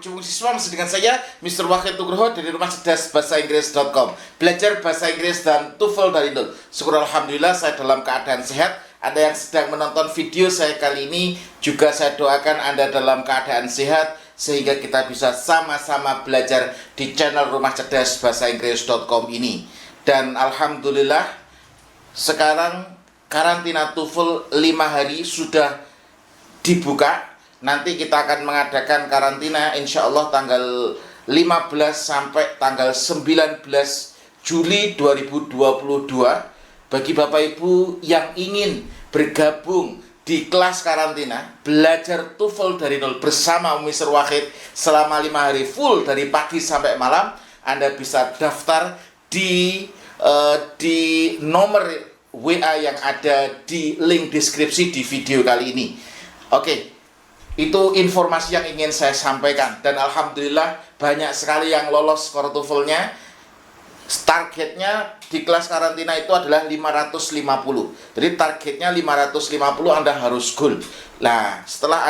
berjumpa siswa masih dengan saya Mr. Wahid Nugroho dari Rumah Cerdas Bahasa Inggris.com. Belajar bahasa Inggris dan TOEFL dari nol. Syukur alhamdulillah saya dalam keadaan sehat. Anda yang sedang menonton video saya kali ini juga saya doakan Anda dalam keadaan sehat sehingga kita bisa sama-sama belajar di channel Rumah Cerdas Bahasa Inggris.com ini. Dan alhamdulillah sekarang karantina TOEFL 5 hari sudah dibuka. Nanti kita akan mengadakan karantina insya Allah tanggal 15 sampai tanggal 19 Juli 2022 bagi Bapak Ibu yang ingin bergabung di kelas karantina belajar TOEFL dari nol bersama Mr. Wahid selama 5 hari full dari pagi sampai malam. Anda bisa daftar di nomor WA yang ada di link deskripsi di video kali ini. Oke, itu informasi yang ingin saya sampaikan. Dan alhamdulillah banyak sekali yang lolos skor TOEFL-nya. Targetnya di kelas karantina itu adalah 550. Jadi targetnya 550, Anda harus goal. Nah, setelah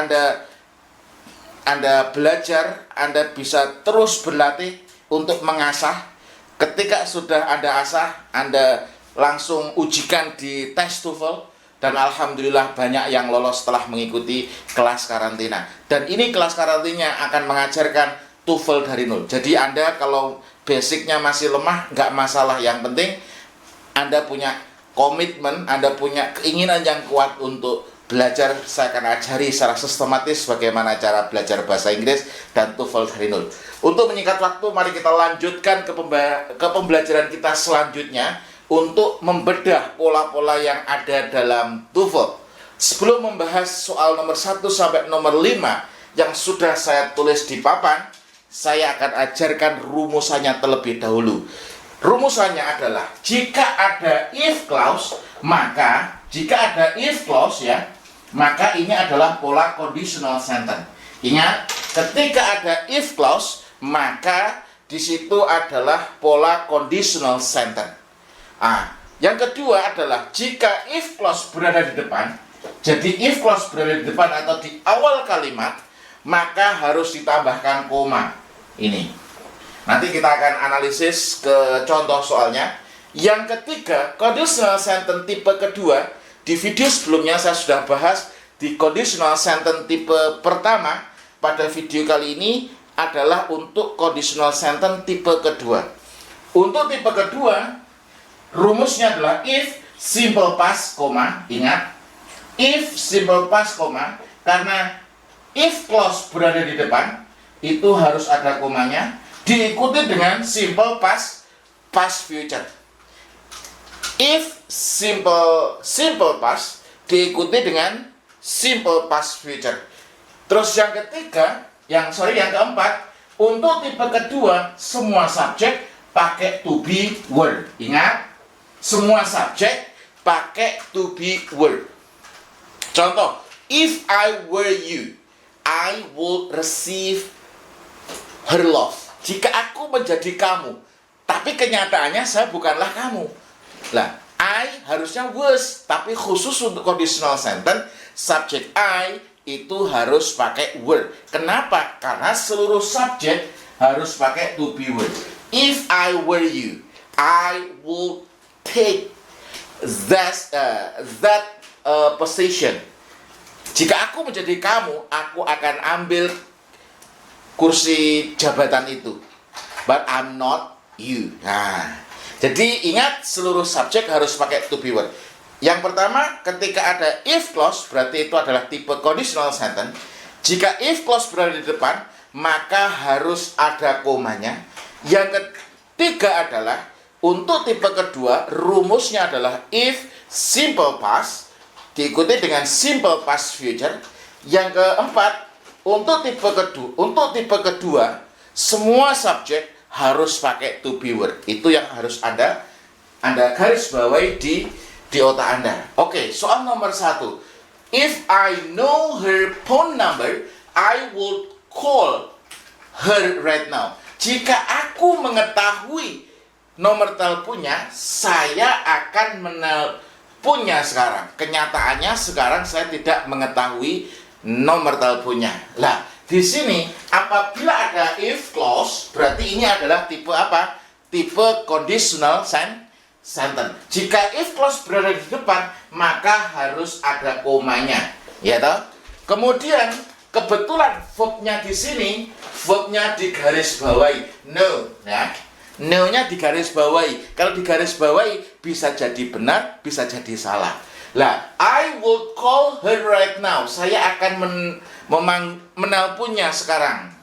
Anda belajar, Anda bisa terus berlatih untuk mengasah. Ketika sudah Anda asah, Anda langsung ujikan di tes TOEFL. Dan alhamdulillah banyak yang lolos setelah mengikuti kelas karantina. Dan ini kelas karantinanya akan mengajarkan TOEFL dari nol. Jadi Anda kalau basicnya masih lemah, nggak masalah. Yang penting Anda punya komitmen, Anda punya keinginan yang kuat untuk belajar. Saya akan ajari secara sistematis bagaimana cara belajar bahasa Inggris dan TOEFL dari nol. Untuk menyingkat waktu, mari kita lanjutkan ke pembelajaran kita selanjutnya untuk membedah pola-pola yang ada dalam TOEFL. Sebelum membahas soal nomor 1 sampai nomor 5 yang sudah saya tulis di papan, saya akan ajarkan rumusannya terlebih dahulu. Rumusannya adalah jika ada if clause, maka maka ini adalah pola conditional sentence. Ingat, ketika ada if clause, maka di situ adalah pola conditional sentence. Yang kedua adalah jika if clause berada di depan. Jadi if clause berada di depan atau di awal kalimat, maka harus ditambahkan koma. Ini nanti kita akan analisis ke contoh soalnya. Yang ketiga, conditional sentence tipe kedua. Di video sebelumnya saya sudah bahas di conditional sentence tipe pertama. Pada video kali ini adalah untuk conditional sentence tipe kedua. Untuk tipe kedua, rumusnya adalah if simple past, koma. Ingat, if simple past, koma. Karena if clause berada di depan, itu harus ada komanya. Diikuti dengan simple past future. If simple past diikuti dengan simple past future. Terus yang ketiga, yang keempat, untuk tipe kedua semua subjek pakai to be word. Ingat, semua subjek pakai to be word. Contoh, if I were you, I would receive her love. Jika aku menjadi kamu, tapi kenyataannya saya bukanlah kamu. Lah, I harusnya was, tapi khusus untuk conditional sentence, subjek I itu harus pakai word. Kenapa? Karena seluruh subjek harus pakai to be word. If I were you, I would take that position. Jika aku menjadi kamu, aku akan ambil kursi jabatan itu. But I'm not you. Jadi ingat, seluruh subjek harus pakai to be word. Yang pertama, ketika ada if clause, berarti itu adalah tipe conditional sentence. Jika if clause berada di depan, maka harus ada komanya. Yang ketiga adalah untuk tipe kedua, rumusnya adalah if simple past diikuti dengan simple past future. Yang keempat, untuk tipe kedua semua subjek harus pakai to be word. Itu yang harus Anda garis bawahi di otak Anda. Oke, soal nomor 1. If I know her phone number, I would call her right now. Jika aku mengetahui nomor teleponnya, saya akan menelponnya sekarang. Kenyataannya sekarang saya tidak mengetahui nomor teleponnya. Lah, di sini apabila ada if clause, berarti ini adalah tipe apa? Tipe conditional sentence. Jika if clause berada di depan, maka harus ada komanya, ya toh? Kemudian kebetulan verbnya di sini, verbnya digarisbawahi, no, ya. No-nya digarisbawahi. Kalau digarisbawahi bisa jadi benar, bisa jadi salah. Lah, I will call her right now. Saya akan menelponnya sekarang.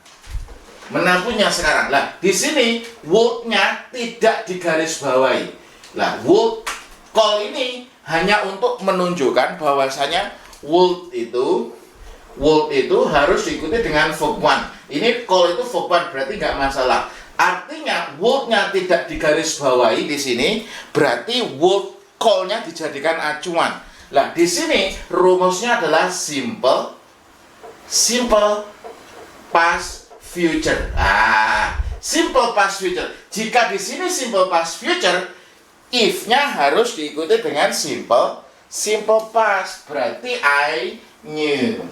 Menelponnya sekarang. Lah, di sini would-nya tidak digarisbawahi. Lah, would call ini hanya untuk menunjukkan bahwasanya would itu harus diikuti dengan verb one. Ini call itu verb one, berarti nggak masalah. Artinya would-nya tidak digarisbawahi di sini, berarti would call-nya dijadikan acuan. Lah, di sini rumusnya adalah simple past future. Simple past future. Jika di sini simple past future, if-nya harus diikuti dengan simple past. Berarti I knew.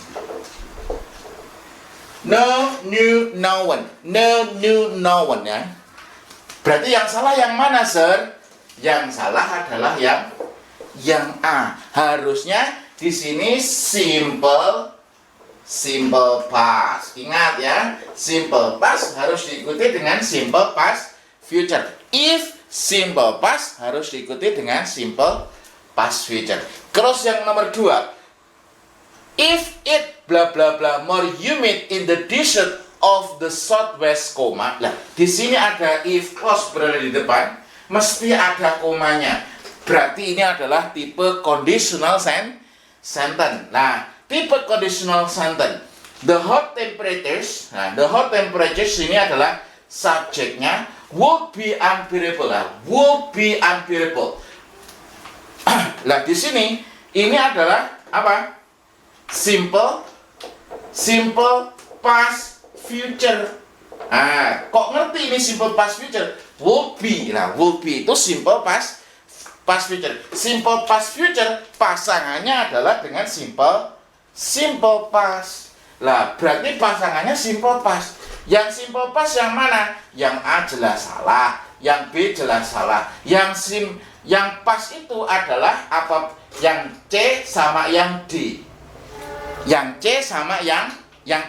No, knew, no one. No, knew, no one, ya. Berarti yang salah yang mana, sir? Yang salah adalah yang A. Harusnya di sini simple past. Ingat ya, simple past harus diikuti dengan simple past future. If simple past harus diikuti dengan simple past future. Terus yang nomor 2. If it bla bla bla more humid in the desert of the southwest, koma. Nah, di sini ada if clause berada di depan, mesti ada komanya. Berarti ini adalah tipe conditional sentence. Nah, tipe conditional sentence. The hot temperatures. Nah, the hot temperatures ini adalah subjeknya would be unbearable. Nah, would be unbearable. Nah, di sini ini adalah apa? Simple past future. Kok ngerti ini simple past future? Will be. Nah, will be itu simple past future. Simple past future pasangannya adalah dengan simple past. Lah, berarti pasangannya simple past. Yang simple past yang mana? Yang A jelas salah, yang B jelas salah. Yang pas itu adalah apa? Yang C sama yang D. Yang C sama yang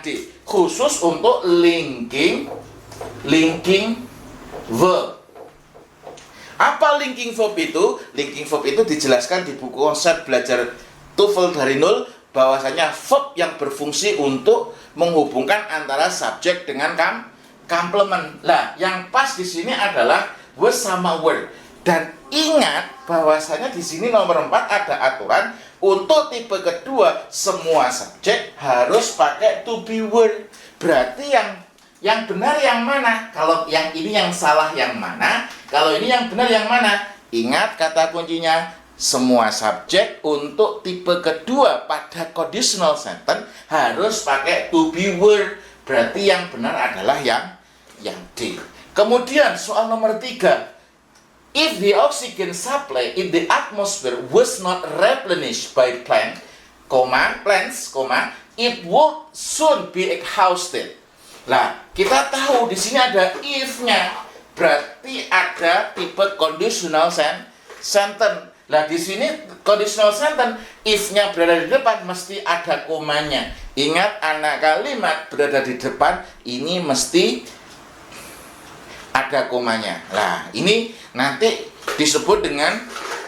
D, khusus untuk linking verb. Apa linking verb itu? Linking verb itu dijelaskan di buku konsep belajar TOEFL dari nol, bahwasanya verb yang berfungsi untuk menghubungkan antara subjek dengan complement. Lah, yang pas di sini adalah was sama were. Dan ingat bahwasanya di sini nomor 4 ada aturan. Untuk tipe kedua, semua subjek harus pakai to be were. Berarti yang benar yang mana? Kalau yang ini yang salah yang mana? Kalau ini yang benar yang mana? Ingat kata kuncinya, semua subjek untuk tipe kedua pada conditional sentence harus pakai to be were. Berarti yang benar adalah yang D. Kemudian soal nomor 3. If the oxygen supply in the atmosphere was not replenished by plants, it would soon be exhausted. Lah, kita tahu di sini ada if-nya, berarti ada tipe conditional sentence. Lah, di sini conditional sentence, if-nya berada di depan mesti ada komanya. Ingat, anak kalimat berada di depan ini mesti ada komanya. Lah, ini nanti disebut dengan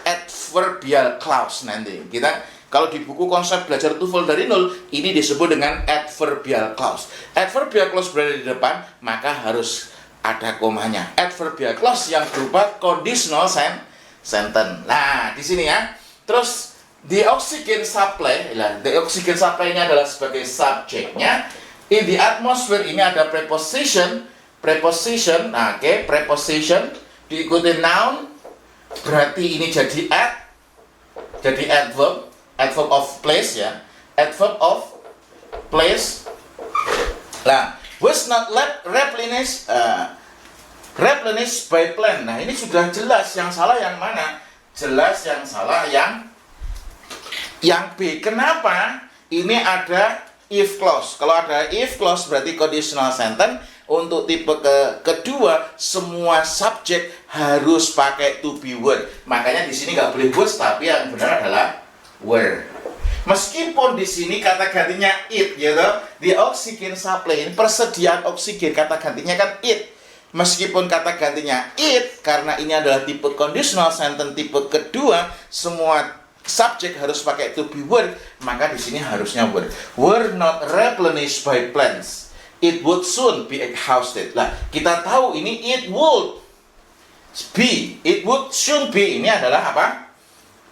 adverbial clause nanti. Kita kalau di buku konsep belajar TOEFL dari nol, ini disebut dengan adverbial clause. Adverbial clause berada di depan, maka harus ada komanya. Adverbial clause yang berupa conditional sentence. Nah, di sini ya. Terus the oxygen supply, the oxygen supply-nya adalah sebagai subjeknya. In the atmosphere ini ada preposition, nah, preposition diikuti noun, berarti ini jadi adverb of place ya, adverb of place. Nah, was not replenished by plant. Nah, ini sudah jelas yang salah yang mana? Jelas yang salah yang B. Kenapa? Ini ada if clause. Kalau ada if clause berarti conditional sentence. Untuk tipe kedua, semua subjek harus pakai to be word. Makanya di sini nggak boleh was, tapi yang benar adalah were. Meskipun di sini kata gantinya it, gitu, the oxygen supply, persediaan oksigen, kata gantinya kan it. Meskipun kata gantinya it, karena ini adalah tipe conditional sentence tipe kedua, semua subjek harus pakai to be word, maka di sini harusnya were. Were not replenished by plants. It would soon be exhausted. Lah, kita tahu ini it would be, it would soon be. Ini adalah apa?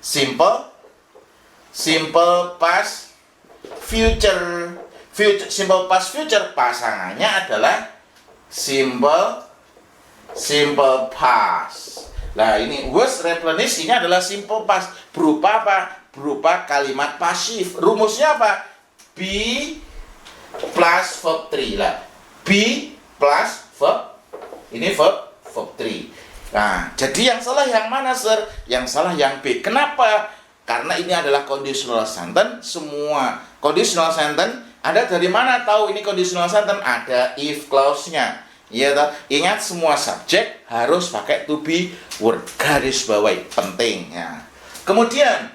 Simple past future. Simple past future pasangannya adalah simple past. Nah, ini was replenished ini adalah simple past. Berupa apa? Berupa kalimat pasif. Rumusnya apa? Be plus verb 3 lah. Be plus verb, ini verb 3. Nah, jadi yang salah yang mana, sir? Yang salah yang B. Kenapa? Karena ini adalah conditional sentence. Semua conditional sentence, Anda dari mana tahu ini conditional sentence? Ada if clause-nya. Ya, ingat semua subjek harus pakai to be word. Garis bawahi, penting ya. Kemudian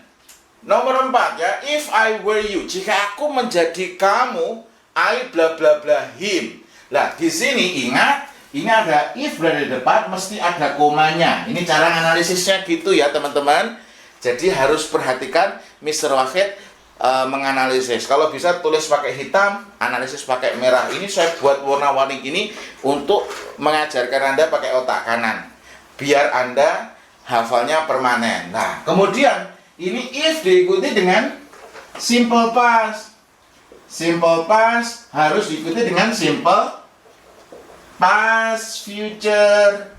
nomor 4 ya, if I were you, jika aku menjadi kamu, I bla bla bla him. Lah, di sini ingat, ini ada if berada di depan, mesti ada komanya. Ini cara analisisnya gitu ya, teman-teman. Jadi harus perhatikan Mr. Wahid menganalisis. Kalau bisa tulis pakai hitam, analisis pakai merah. Ini saya buat warna-warni gini untuk mengajarkan Anda pakai otak kanan. Biar Anda hafalnya permanen. Nah, kemudian ini if diikuti dengan simple past. Simple past harus diikuti dengan simple past future.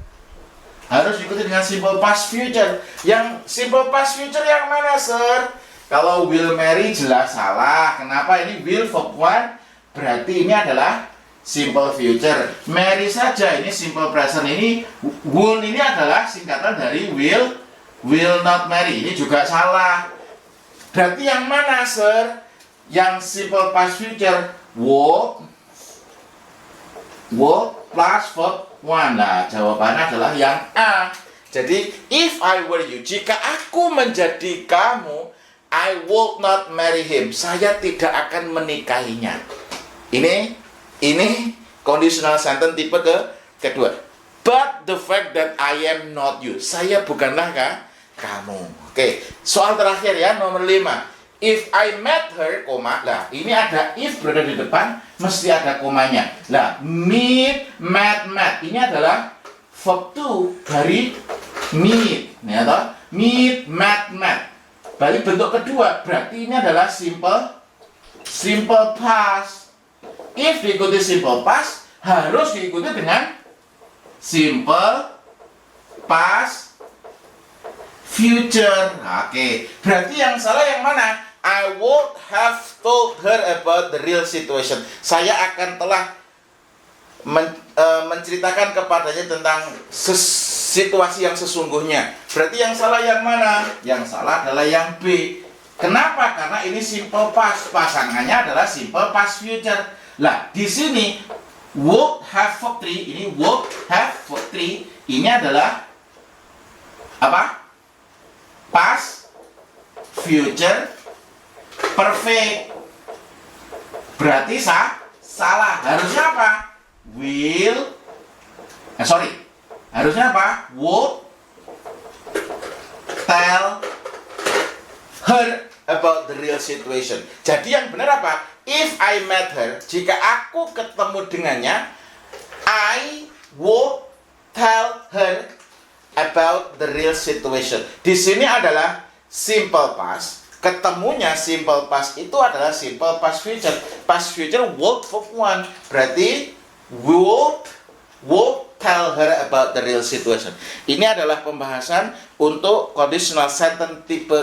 Harus diikuti dengan simple past future. Yang simple past future yang mana, sir? Kalau will marry jelas salah. Kenapa? Ini will verb 1 berarti ini adalah simple future. Marry saja ini simple present. Ini won't ini adalah singkatan dari will not marry. Ini juga salah. Berarti yang mana, sir? Yang simple past future would plus verb 1. Nah, jawabannya adalah yang A. Jadi if I were you, jika aku menjadi kamu, I would not marry him. Saya tidak akan menikahinya. Ini conditional sentence tipe kedua. But the fact that I am not you. Saya bukanlah kamu. Oke, soal terakhir ya, nomor 5. If I met her, koma, lah ini ada if berada di depan, mesti ada komanya. Lah, met, ini adalah verb 2 dari meet, ya toh? Meet, met. Balik bentuk kedua, berarti ini adalah simple past. If diikuti simple past, harus diikuti dengan simple past future. Oke, berarti yang salah yang mana? I would have told her about the real situation. Saya akan telah menceritakan kepadanya tentang situasi yang sesungguhnya. Berarti yang salah yang mana? Yang salah adalah yang B. Kenapa? Karena ini simple past. Pasangannya adalah simple past future. Lah, di sini would have verb 3, ini would have verb 3, ini adalah apa? Past future perfect. Berarti salah. Harusnya apa? Harusnya apa? Would tell her about the real situation. Jadi yang benar apa? If I met her, jika aku ketemu dengannya, I would tell her about the real situation. Di sini adalah simple past. Ketemunya simple past itu adalah simple past future. Past future would verb 1. Berarti would tell her about the real situation. Ini adalah pembahasan untuk conditional sentence tipe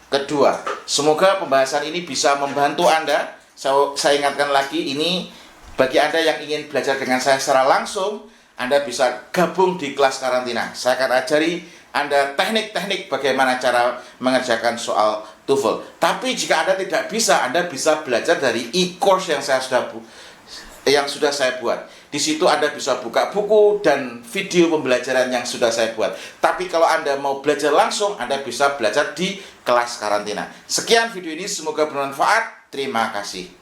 kedua. Semoga pembahasan ini bisa membantu Anda. Saya ingatkan lagi, ini bagi Anda yang ingin belajar dengan saya secara langsung, Anda bisa gabung di kelas karantina. Saya akan ajari Anda teknik-teknik bagaimana cara mengerjakan soal TOEFL. Tapi jika Anda tidak bisa, Anda bisa belajar dari e-course yang sudah saya buat. Di situ Anda bisa buka buku dan video pembelajaran yang sudah saya buat. Tapi kalau Anda mau belajar langsung, Anda bisa belajar di kelas karantina. Sekian video ini, semoga bermanfaat. Terima kasih.